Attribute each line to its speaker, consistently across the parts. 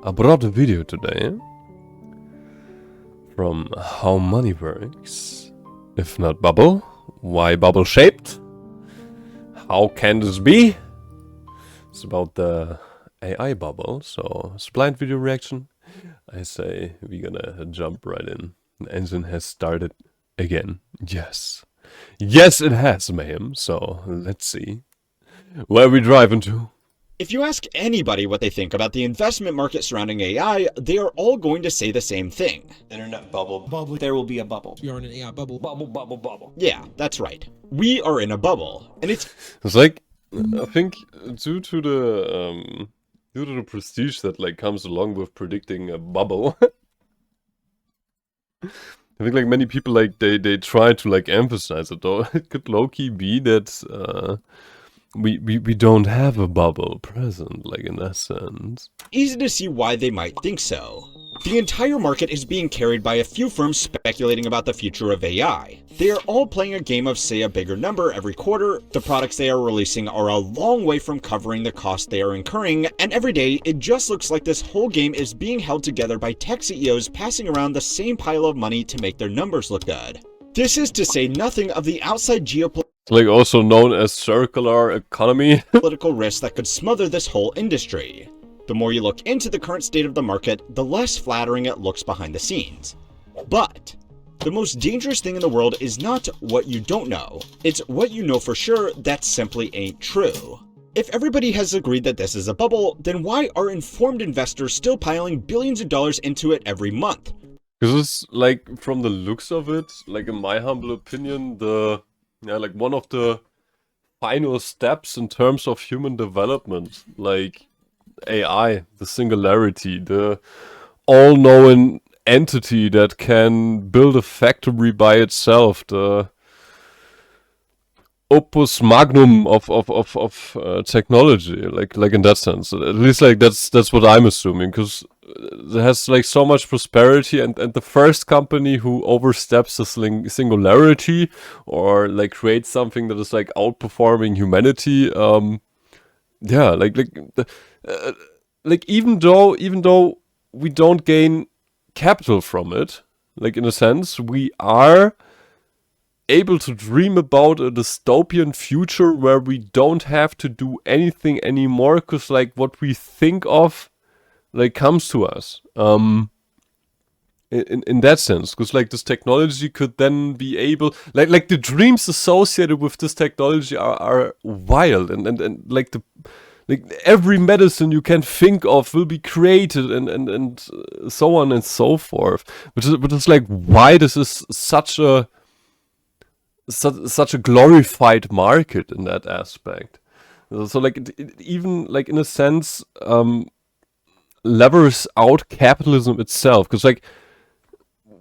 Speaker 1: I brought a video today from how money works. If not bubble, why bubble shaped? How can this be? It's about the AI bubble, so it's a blind video reaction. I say we're gonna jump right in. The engine has started again. Yes. Yes, it has, ma'am. So let's see where we driving to.
Speaker 2: If you ask anybody what they think about the investment market surrounding AI, they are all going to say the same thing.
Speaker 3: Internet bubble.
Speaker 4: Bubble.
Speaker 3: There will be a bubble.
Speaker 4: We are in an AI bubble.
Speaker 3: Bubble, bubble, bubble.
Speaker 2: Yeah, that's right. We are in a bubble, and it's
Speaker 1: like, I think due to the prestige that like comes along with predicting a bubble. I think like many people like they try to like emphasize it, though it could low-key be that we don't have a bubble present, like in that sense.
Speaker 2: easy to see why they might think so. The entire market is being carried by a few firms speculating about the future of AI. They are all playing a game of say a bigger number every quarter, the products they are releasing are a long way from covering the cost they are incurring, and every day it just looks like this whole game is being held together by tech CEOs passing around the same pile of money to make their numbers look good. This is to say nothing of the outside geopolitical
Speaker 1: Like also known as circular economy.
Speaker 2: risks that could smother this whole industry. The more you look into the current state of the market, the less flattering it looks behind the scenes. But the most dangerous thing in the world is not what you don't know, it's what you know for sure that simply ain't true. If everybody has agreed that this is a bubble, then why are informed investors still piling billions of dollars into it every month?
Speaker 1: Because it's like, from the looks of it, like in my humble opinion, like one of the final steps in terms of human development, like AI, the singularity, the all-knowing entity that can build a factory by itself, the opus magnum of technology, like in that sense. At least like that's what I'm assuming, because it has like so much prosperity, and the first company who oversteps the singularity or like creates something that is like outperforming humanity, yeah, like even though we don't gain capital from it, like in a sense, we are able to dream about a dystopian future where we don't have to do anything anymore, because like what we think of like comes to us, in that sense, because like this technology could then be able, like the dreams associated with this technology are wild, and like every medicine you can think of will be created, and so on and so forth, but it's like, why this is such a glorified market in that aspect. So like it even like in a sense levers out capitalism itself, because like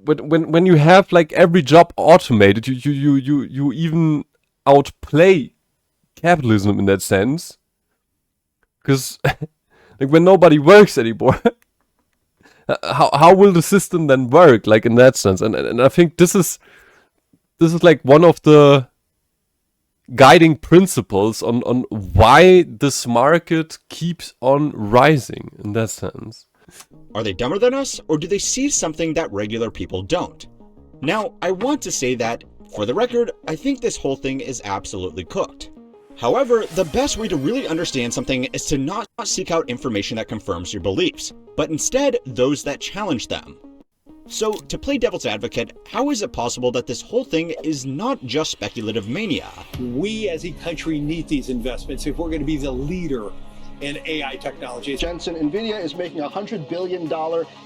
Speaker 1: when you have like every job automated, you even outplay capitalism in that sense, because like when nobody works anymore, how will the system then work, like in that sense? And I think this is like one of the guiding principles on why this market keeps on rising in that sense.
Speaker 2: Are they dumber than us, or do they see something that regular people don't? Now, I want to say that, for the record, I think this whole thing is absolutely cooked. However, the best way to really understand something is to not seek out information that confirms your beliefs, but instead those that challenge them. So, to play devil's advocate, how is it possible that this whole thing is not just speculative mania?
Speaker 5: We as a country need these investments if we're going to be the leader in AI technology.
Speaker 6: Jensen, Nvidia is making a $100 billion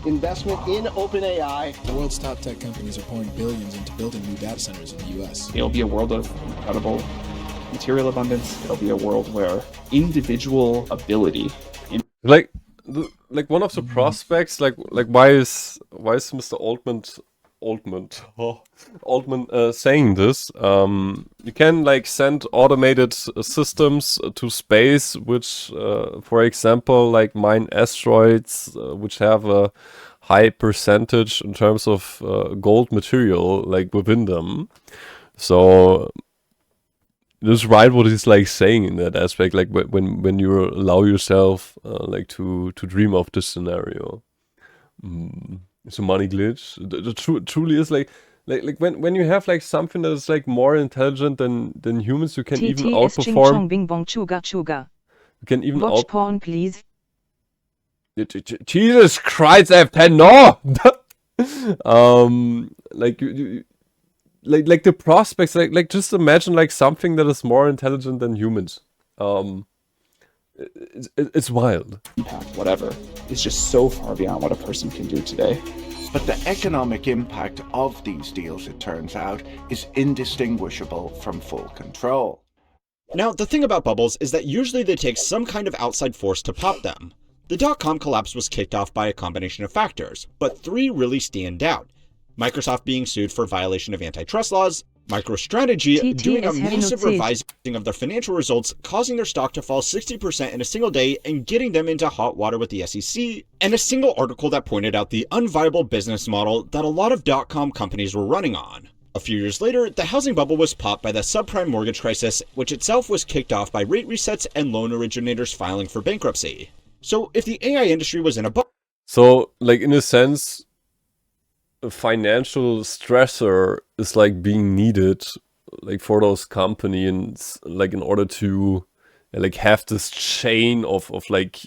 Speaker 6: investment in OpenAI.
Speaker 4: The world's top tech companies are pouring billions into building new data centers in the US.
Speaker 7: It'll be a world of incredible material abundance. It'll be a world where individual ability...
Speaker 1: Like one of the prospects, like why is Mr. Altman saying this? You can like send automated systems to space, which, for example, like mine asteroids, which have a high percentage in terms of gold material like within them. So that's right what he's like saying in that aspect, like when you allow yourself like to dream of this scenario. It's a money glitch. Truly is like when you have like something that is like more intelligent than humans, you can even outperform.
Speaker 8: Bing bong chuga chuga.
Speaker 1: You can even
Speaker 8: Watch porn, please.
Speaker 1: Jesus Christ, I have 10 no! Like like the prospects, like just imagine like something that is more intelligent than humans. It's wild.
Speaker 7: Impact, whatever, is just so far beyond what a person can do today.
Speaker 9: But the economic impact of these deals, it turns out, is indistinguishable from full control.
Speaker 2: Now, the thing about bubbles is that usually they take some kind of outside force to pop them. The dot-com collapse was kicked off by a combination of factors, but 3 really stand out. Microsoft being sued for violation of antitrust laws, MicroStrategy doing a massive revising of their financial results, causing their stock to fall 60% in a single day and getting them into hot water with the SEC, and a single article that pointed out the unviable business model that a lot of dot-com companies were running on. A few years later, the housing bubble was popped by the subprime mortgage crisis, which itself was kicked off by rate resets and loan originators filing for bankruptcy. So if the AI industry was in a bubble...
Speaker 1: So, like, in a sense, a financial stressor is like being needed, like, for those companies, like, in order to like have this chain of like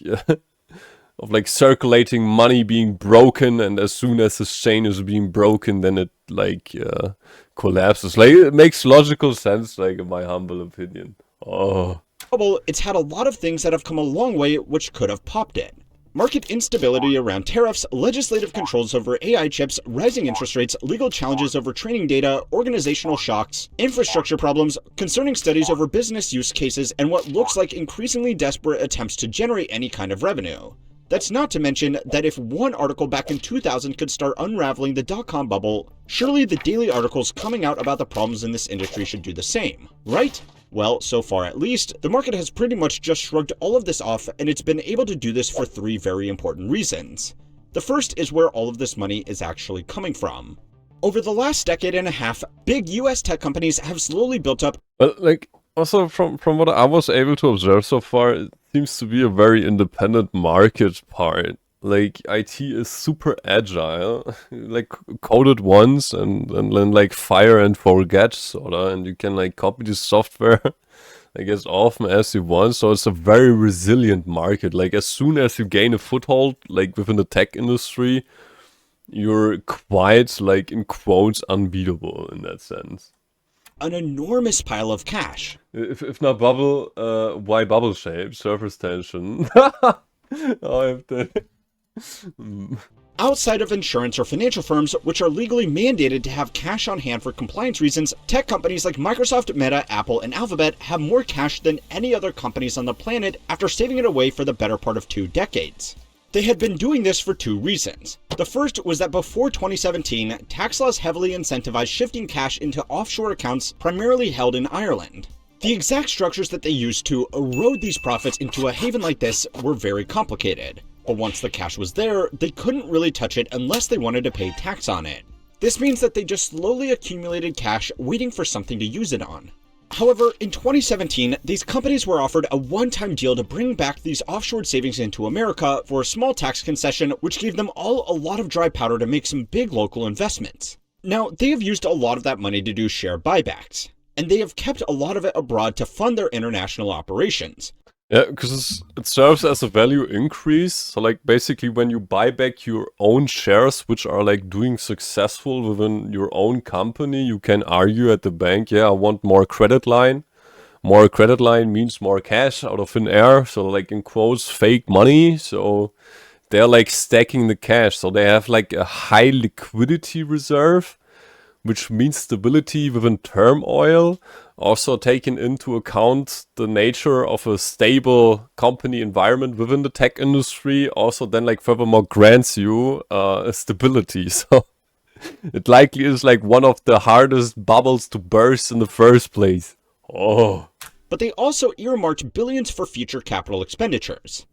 Speaker 1: of like circulating money being broken, and as soon as this chain is being broken, then it like collapses. Like, it makes logical sense, like, in my humble opinion. Oh.
Speaker 2: It's had a lot of things that have come a long way which could have popped it. Market instability around tariffs, legislative controls over AI chips, rising interest rates, legal challenges over training data, organizational shocks, infrastructure problems, concerning studies over business use cases, and what looks like increasingly desperate attempts to generate any kind of revenue. That's not to mention that if one article back in 2000 could start unraveling the dot-com bubble, surely the daily articles coming out about the problems in this industry should do the same, right? Well, so far at least, the market has pretty much just shrugged all of this off, and it's been able to do this for 3 very important reasons. The first is where all of this money is actually coming from. Over the last decade and a half, big US tech companies have slowly built up...
Speaker 1: But, like, also from what I was able to observe so far, it seems to be a very independent market part. Like, IT is super agile, like, code it once and then like fire and forget, sorta, and you can like copy the software like as often as you want. So it's a very resilient market. Like, as soon as you gain a foothold, like within the tech industry, you're quite, like, in quotes, unbeatable in that sense.
Speaker 2: An enormous pile of cash.
Speaker 1: If not bubble, why bubble shape? Surface tension. Oh, I have to...
Speaker 2: Outside of insurance or financial firms, which are legally mandated to have cash on hand for compliance reasons, tech companies like Microsoft, Meta, Apple, and Alphabet have more cash than any other companies on the planet after saving it away for the better part of 2 decades. They had been doing this for 2 reasons. The first was that before 2017, tax laws heavily incentivized shifting cash into offshore accounts primarily held in Ireland. The exact structures that they used to erode these profits into a haven like this were very complicated. But once the cash was there, they couldn't really touch it unless they wanted to pay tax on it. This means that they just slowly accumulated cash waiting for something to use it on. However, in 2017, these companies were offered a one-time deal to bring back these offshore savings into America for a small tax concession, which gave them all a lot of dry powder to make some big local investments. Now, they have used a lot of that money to do share buybacks, and they have kept a lot of it abroad to fund their international operations.
Speaker 1: Yeah, because it serves as a value increase. So, like, basically when you buy back your own shares, which are like doing successful within your own company, you can argue at the bank, yeah, I want more credit line. More credit line means more cash out of thin air. So, like, in quotes, fake money. So they're like stacking the cash. So they have like a high liquidity reserve, which means stability within turmoil. Also taking into account the nature of a stable company environment within the tech industry, also then like furthermore grants you stability. So it likely is like one of the hardest bubbles to burst in the first place. Oh.
Speaker 2: But they also earmarked billions for future capital expenditures.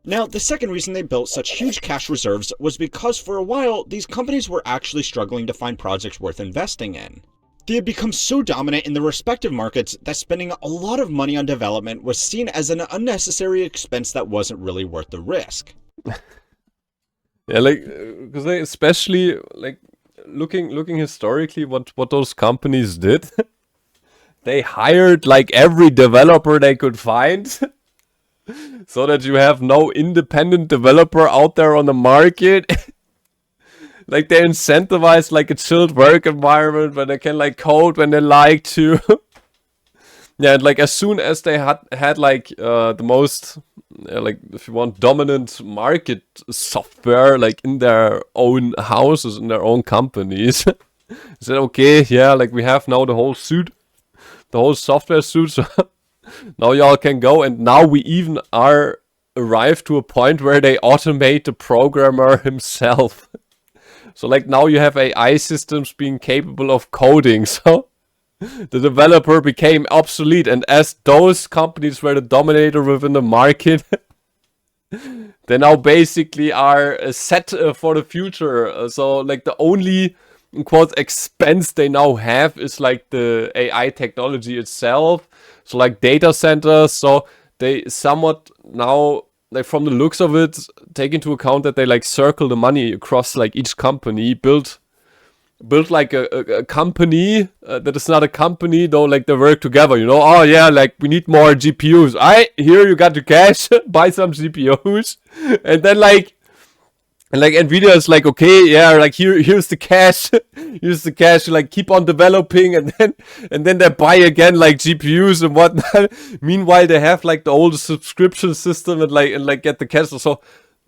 Speaker 2: Now, the second reason they built such huge cash reserves was because for a while, these companies were actually struggling to find projects worth investing in. They had become so dominant in their respective markets that spending a lot of money on development was seen as an unnecessary expense that wasn't really worth the risk.
Speaker 1: Yeah, like, because they especially, like, looking historically what those companies did, they hired, like, every developer they could find, so that you have no independent developer out there on the market. Like, they incentivize, like, a chilled work environment where they can, like, code when they like to. Yeah, and, like, as soon as they had like, the most, like, if you want, dominant market software, like, in their own houses, in their own companies, they said, okay, yeah, like, we have now the whole suite, the whole software suite, so now y'all can go, and now we even arrived to a point where they automate the programmer himself. So, like, now you have AI systems being capable of coding, so the developer became obsolete, and as those companies were the dominator within the market, they now basically are set for the future. So, like, the only, in quotes, expense they now have is, like, the AI technology itself. So, like, data centers, so they somewhat now, like, from the looks of it, take into account that they, like, circle the money across, like, each company, build like a company that is not a company, though, like, they work together, you know? Oh yeah, like, we need more GPUs. Here you got the cash, buy some GPUs. And then, like, Nvidia is like, okay, yeah, like, here's the cash. Here's the cash, like, keep on developing, and then they buy again, like, GPUs and whatnot. Meanwhile, they have, like, the oldest subscription system and get the cash. So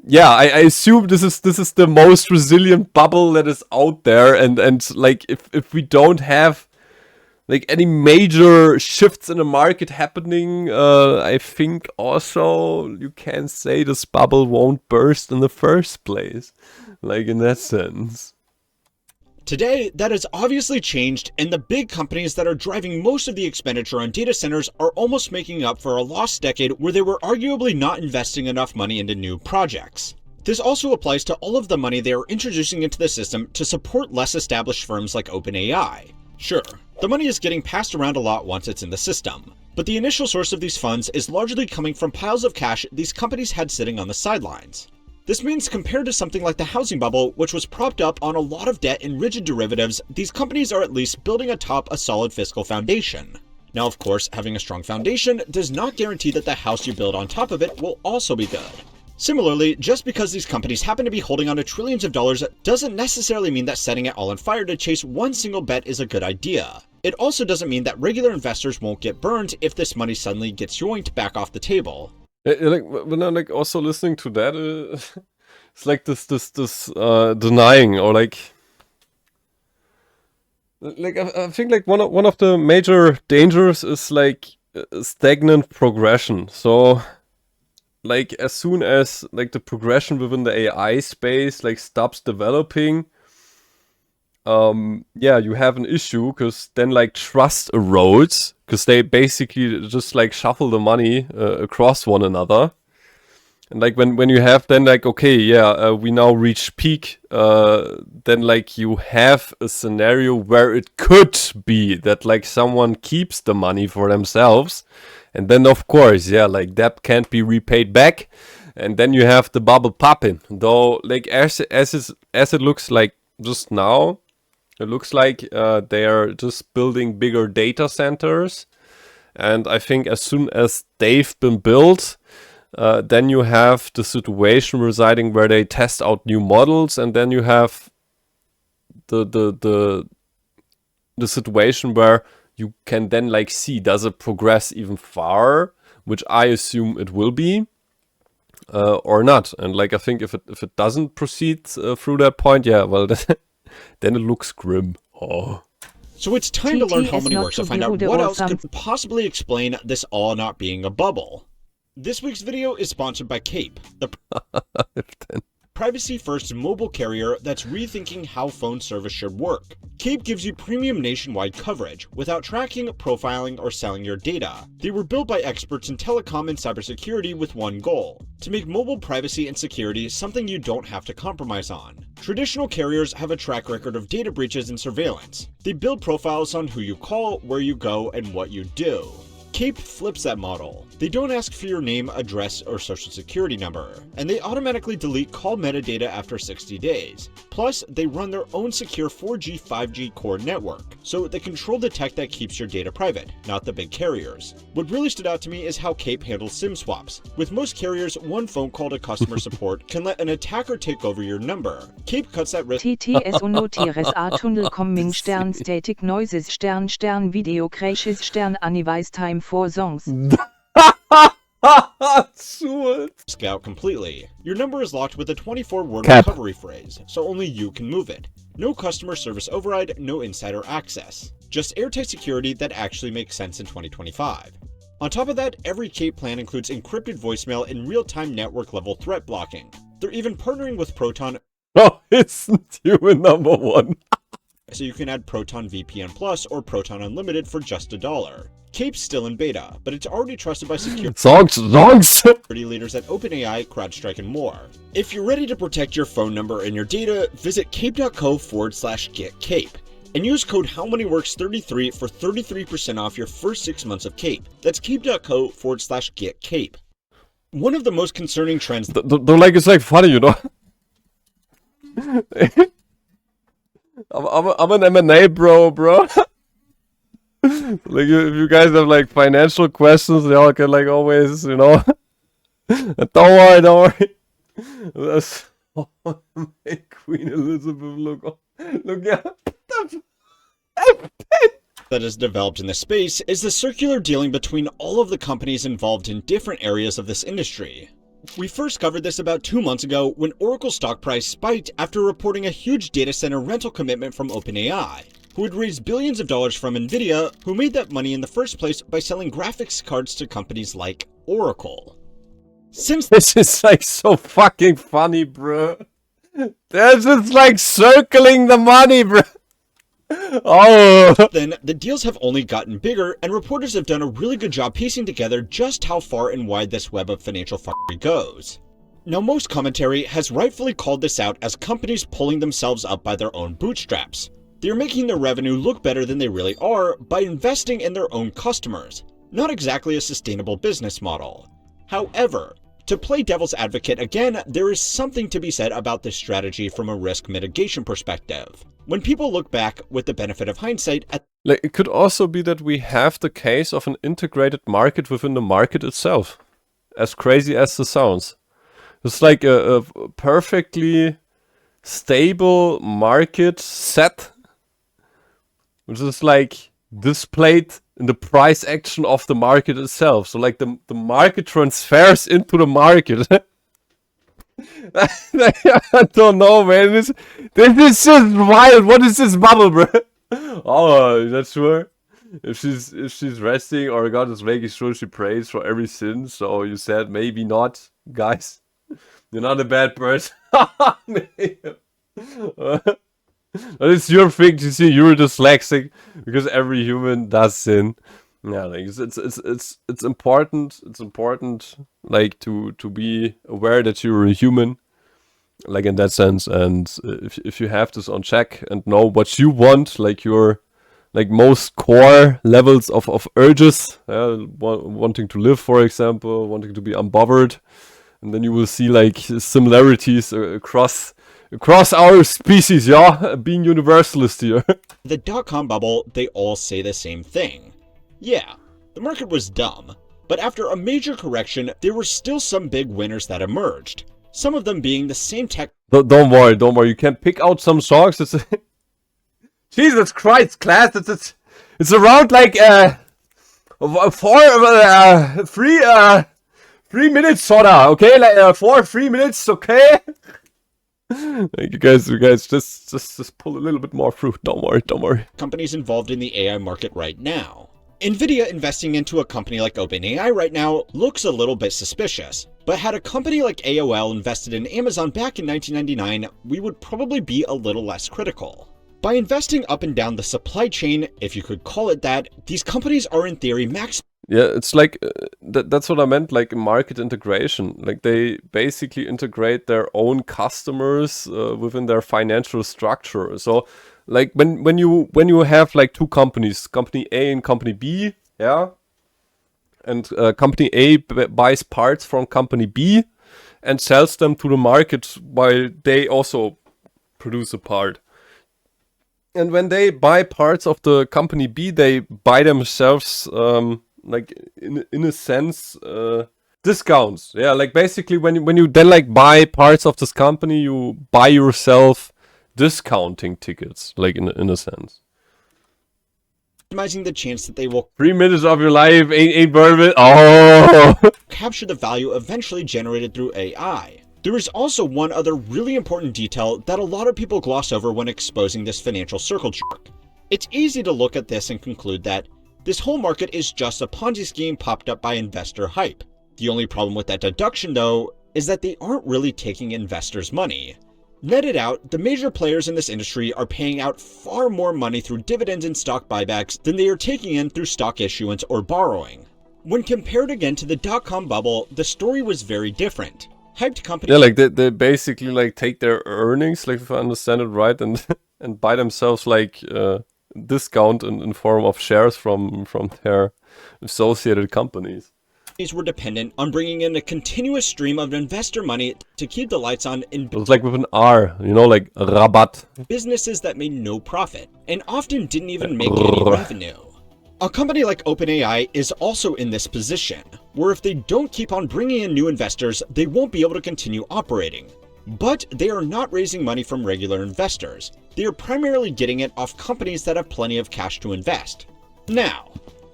Speaker 1: yeah, I assume this is the most resilient bubble that is out there, and like, if we don't have, like, any major shifts in the market happening, I think also you can say this bubble won't burst in the first place, like, in that sense.
Speaker 2: Today, that has obviously changed, and the big companies that are driving most of the expenditure on data centers are almost making up for a lost decade where they were arguably not investing enough money into new projects. This also applies to all of the money they are introducing into the system to support less established firms like OpenAI. Sure, the money is getting passed around a lot once it's in the system, but the initial source of these funds is largely coming from piles of cash these companies had sitting on the sidelines. This means, compared to something like the housing bubble, which was propped up on a lot of debt and rigid derivatives, these companies are at least building atop a solid fiscal foundation. Now, of course, having a strong foundation does not guarantee that the house you build on top of it will also be good. Similarly, just because these companies happen to be holding on to trillions of dollars doesn't necessarily mean that setting it all on fire to chase one single bet is a good idea. It also doesn't mean that regular investors won't get burned if this money suddenly gets yoinked back off the table.
Speaker 1: Like, when I'm, like, also listening to that, it's like this denying, or like I think, like, one of the major dangers is, like, stagnant progression. So, like, as soon as, like, the progression within the AI space, like, stops developing, yeah, you have an issue, because then, like, trust erodes, because they basically just, like, shuffle the money across one another. And, like, when you have then, like, okay, yeah, we now reach peak, then, like, you have a scenario where it could be that, like, someone keeps the money for themselves, and then, of course, yeah, like, debt can't be repaid back, and then you have the bubble popping. Though, like, as it looks like just now, it looks like they are just building bigger data centers, and I think as soon as they've been built, then you have the situation residing where they test out new models, and then you have the situation where you can then, like, see, does it progress even far, which I assume it will be, or not. And, like, I think if it doesn't proceed through that point, yeah, well, then it looks grim. Oh.
Speaker 2: So it's time to learn how money works to find out what else could possibly explain this all not being a bubble. This week's video is sponsored by Cape, the privacy-first mobile carrier that's rethinking how phone service should work. Cape gives you premium nationwide coverage without tracking, profiling, or selling your data. They were built by experts in telecom and cybersecurity with one goal: to make mobile privacy and security something you don't have to compromise on. Traditional carriers have a track record of data breaches and surveillance. They build profiles on who you call, where you go, and what you do. Cape flips that model. They don't ask for your name, address, or social security number, and they automatically delete call metadata after 60 days. Plus, they run their own secure 4G, 5G core network, so they control the tech that keeps your data private, not the big carriers. What really stood out to me is how Cape handles SIM swaps. With most carriers, one phone call to customer support can let an attacker take over your number. Cape cuts that risk.
Speaker 8: TTS Unnotiers A-Tunnel Coming Static Noises Video Crashes Annivice Time for Songs.
Speaker 2: Out completely. Your number is locked with a 24-word
Speaker 1: Cap.
Speaker 2: recovery phrase, so only you can move it. No customer service override, no insider access. Just airtight security that actually makes sense in 2025. On top of that, every Cape plan includes encrypted voicemail and real-time network-level threat blocking. They're even partnering with Proton,
Speaker 1: Oh, isn't human number one?
Speaker 2: so you can add Proton VPN Plus or Proton Unlimited for just $1. Cape's still in beta, but it's already trusted by security
Speaker 1: Songs.
Speaker 2: leaders at OpenAI, CrowdStrike, and more. If you're ready to protect your phone number and your data, visit cape.co/getcape and use code HowManyWorks33 for 33% off your first 6 months of Cape. That's cape.co/getcape. One of the most concerning trends
Speaker 1: They're like, it's like funny, you know. I'm an M&A bro. Like, if you guys have like financial questions, they all can like always, you know. Don't worry. That's make Queen Elizabeth look. Yeah.
Speaker 2: that is developed in the space is the circular dealing between all of the companies involved in different areas of this industry. We first covered this about 2 months ago when Oracle's stock price spiked after reporting a huge data center rental commitment from OpenAI, who had raised billions of dollars from Nvidia, who made that money in the first place by selling graphics cards to companies like Oracle. Since
Speaker 1: This is like so fucking funny, bro. They're just like circling the money, bro. Oh.
Speaker 2: then, the deals have only gotten bigger, and reporters have done a really good job piecing together just how far and wide this web of financial fuckery goes. Now, most commentary has rightfully called this out as companies pulling themselves up by their own bootstraps. They are making their revenue look better than they really are by investing in their own customers. Not exactly a sustainable business model. However, to play devil's advocate again, there is something to be said about this strategy from a risk mitigation perspective. When people look back with the benefit of hindsight at
Speaker 1: Like, it could also be that we have the case of an integrated market within the market itself. As crazy as this sounds. It's like a perfectly stable market set, which is like displayed in the price action of the market itself. So like the market transfers into the market. I don't know, man. This is just wild. What is this bubble, bro? Oh, you're not sure? If she's resting or God is making sure she prays for every sin. So you said maybe not, guys. You're not a bad person. It's your thing to see. You're dyslexic because every human does sin. Yeah, like it's important. It's important, like to be aware that you're a human, like in that sense. And if you have this on check and know what you want, like your like most core levels of urges, wanting to live, for example, wanting to be unbothered, and then you will see like similarities across our species, yeah, being universalist here.
Speaker 2: the dot-com bubble, they all say the same thing. Yeah, the market was dumb, but after a major correction, there were still some big winners that emerged. Some of them being the same tech.
Speaker 1: Don't worry. You can pick out some songs. It's Jesus Christ, class. It's around like 3 minutes, sorta. Okay, like 3 minutes. Okay. Like you guys, just pull a little bit more through. Don't worry.
Speaker 2: Companies involved in the AI market right now. Nvidia investing into a company like OpenAI right now looks a little bit suspicious, but had a company like AOL invested in Amazon back in 1999, we would probably be a little less critical. By investing up and down the supply chain, if you could call it that, these companies are in theory
Speaker 1: Yeah, it's like that's what I meant, like market integration. Like they basically integrate their own customers within their financial structure. So like when you have like two companies, company A and company B, yeah, and company A buys parts from company B and sells them to the market while they also produce a part. And when they buy parts of the company B, they buy themselves like in a sense discounts. Yeah, like basically when you then like buy parts of this company, you buy yourself discounting tickets, like in a sense.
Speaker 2: maximizing the chance that they will
Speaker 1: 3 minutes of your life ain't worth it. Oh,
Speaker 2: capture the value eventually generated through AI. There is also one other really important detail that a lot of people gloss over when exposing this financial circle jerk. It's easy to look at this and conclude that this whole market is just a Ponzi scheme popped up by investor hype. The only problem with that deduction, though, is that they aren't really taking investors' money. Netted out, the major players in this industry are paying out far more money through dividends and stock buybacks than they are taking in through stock issuance or borrowing. When compared again to the dot-com bubble, the story was very different. Hyped companies...
Speaker 1: Yeah, like they basically like take their earnings, like if I understand it right, and and buy themselves like discount in form of shares from their associated companies.
Speaker 2: These were dependent on bringing in a continuous stream of investor money to keep the lights on in
Speaker 1: It was like with an R, you know, like Rabatt.
Speaker 2: businesses that made no profit and often didn't even make any revenue. A company like OpenAI is also in this position, where if they don't keep on bringing in new investors, they won't be able to continue operating. But they are not raising money from regular investors. They are primarily getting it off companies that have plenty of cash to invest. Now,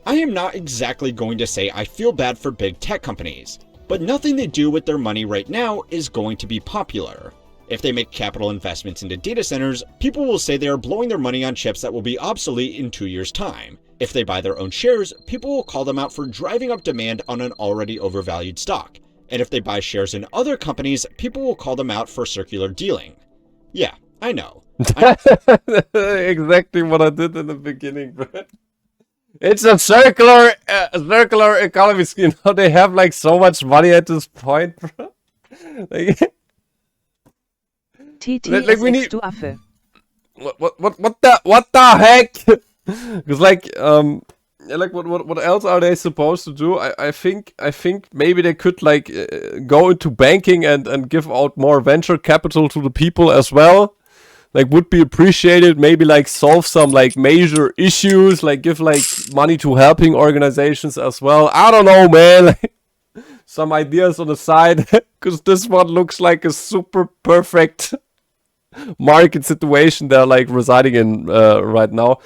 Speaker 2: I am not exactly going to say I feel bad for big tech companies, but nothing they do with their money right now is going to be popular. If they make capital investments into data centers, people will say they are blowing their money on chips that will be obsolete in 2 years' time. If they buy their own shares, people will call them out for driving up demand on an already overvalued stock. And if they buy shares in other companies, people will call them out for circular dealing. Yeah, I know.
Speaker 1: Exactly what I did in the beginning, bro. It's a circular economy scheme. How they have like so much money at this point, bro. Like,
Speaker 8: TTSX
Speaker 1: we need-
Speaker 8: du Affe.
Speaker 1: what the heck? Because like like what else are they supposed to do? I think maybe they could like go into banking and give out more venture capital to the people as well. Like would be appreciated. Maybe like solve some like major issues. Like give like money to helping organizations as well. I don't know, man. Like, some ideas on the side, because this one looks like a super perfect market situation they're like residing in right now.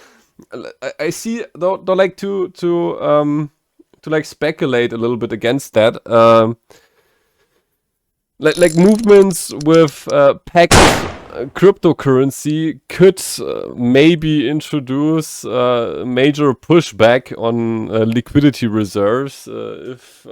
Speaker 1: I see though like to like speculate a little bit against that. Like movements with packed cryptocurrency could maybe introduce major pushback on liquidity reserves if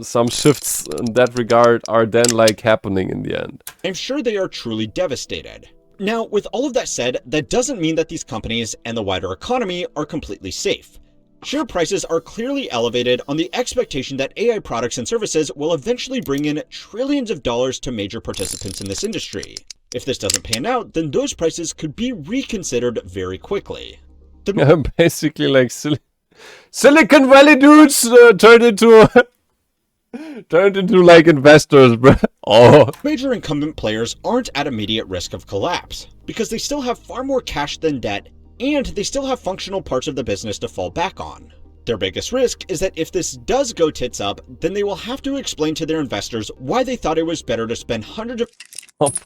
Speaker 1: some shifts in that regard are then like happening in the end.
Speaker 2: I'm sure they are truly devastated. Now, with all of that said, that doesn't mean that these companies and the wider economy are completely safe. Share prices are clearly elevated on the expectation that AI products and services will eventually bring in trillions of dollars to major participants in this industry. If this doesn't pan out, then those prices could be reconsidered very quickly.
Speaker 1: Basically, like Silicon Valley dudes turned into like investors, bro. Oh.
Speaker 2: Major incumbent players aren't at immediate risk of collapse, because they still have far more cash than debt, and they still have functional parts of the business to fall back on. Their biggest risk is that if this does go tits up, then they will have to explain to their investors why they thought it was better to spend hundreds of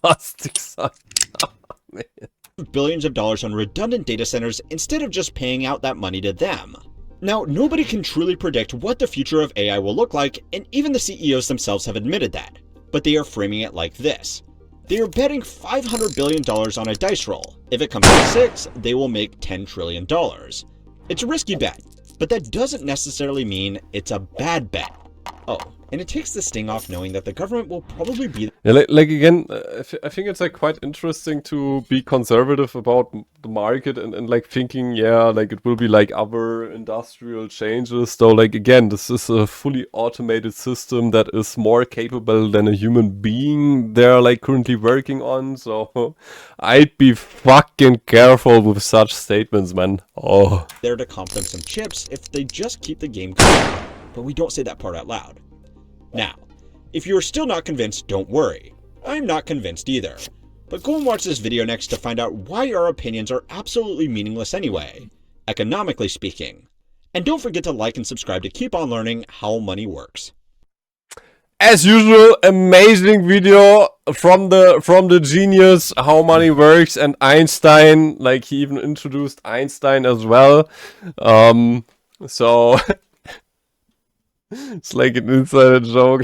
Speaker 2: billions of dollars on redundant data centers instead of just paying out that money to them. Now, nobody can truly predict what the future of AI will look like, and even the CEOs themselves have admitted that. But they are framing it like this. They are betting $500 billion on a dice roll. If it comes to 6, they will make $10 trillion. It's a risky bet, but that doesn't necessarily mean it's a bad bet. Oh, and it takes the sting off knowing that the government will probably be
Speaker 1: Yeah, like again, I think it's like quite interesting to be conservative about the market and like thinking, yeah, like it will be like other industrial changes. Though, like again, this is a fully automated system that is more capable than a human being they're like currently working on. So I'd be fucking careful with such statements, man. Oh.
Speaker 2: there to comp them some chips if they just keep the game going. But we don't say that part out loud. Now, if you are still not convinced, don't worry. I'm not convinced either. But go and watch this video next to find out why our opinions are absolutely meaningless anyway, economically speaking. And don't forget to like and subscribe to keep on learning how money works.
Speaker 1: As usual, amazing video from the genius, how money works, and Einstein. Like he even introduced Einstein as well. So it's like an insider joke.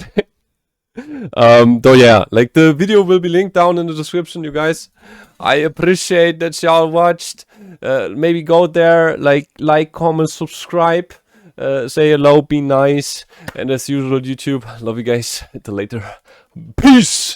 Speaker 1: Though yeah, like the video will be linked down in the description, you guys. I appreciate that y'all watched. Maybe go there, like, comment, subscribe. Say hello, be nice, and as usual, YouTube, love you guys. Until later, peace.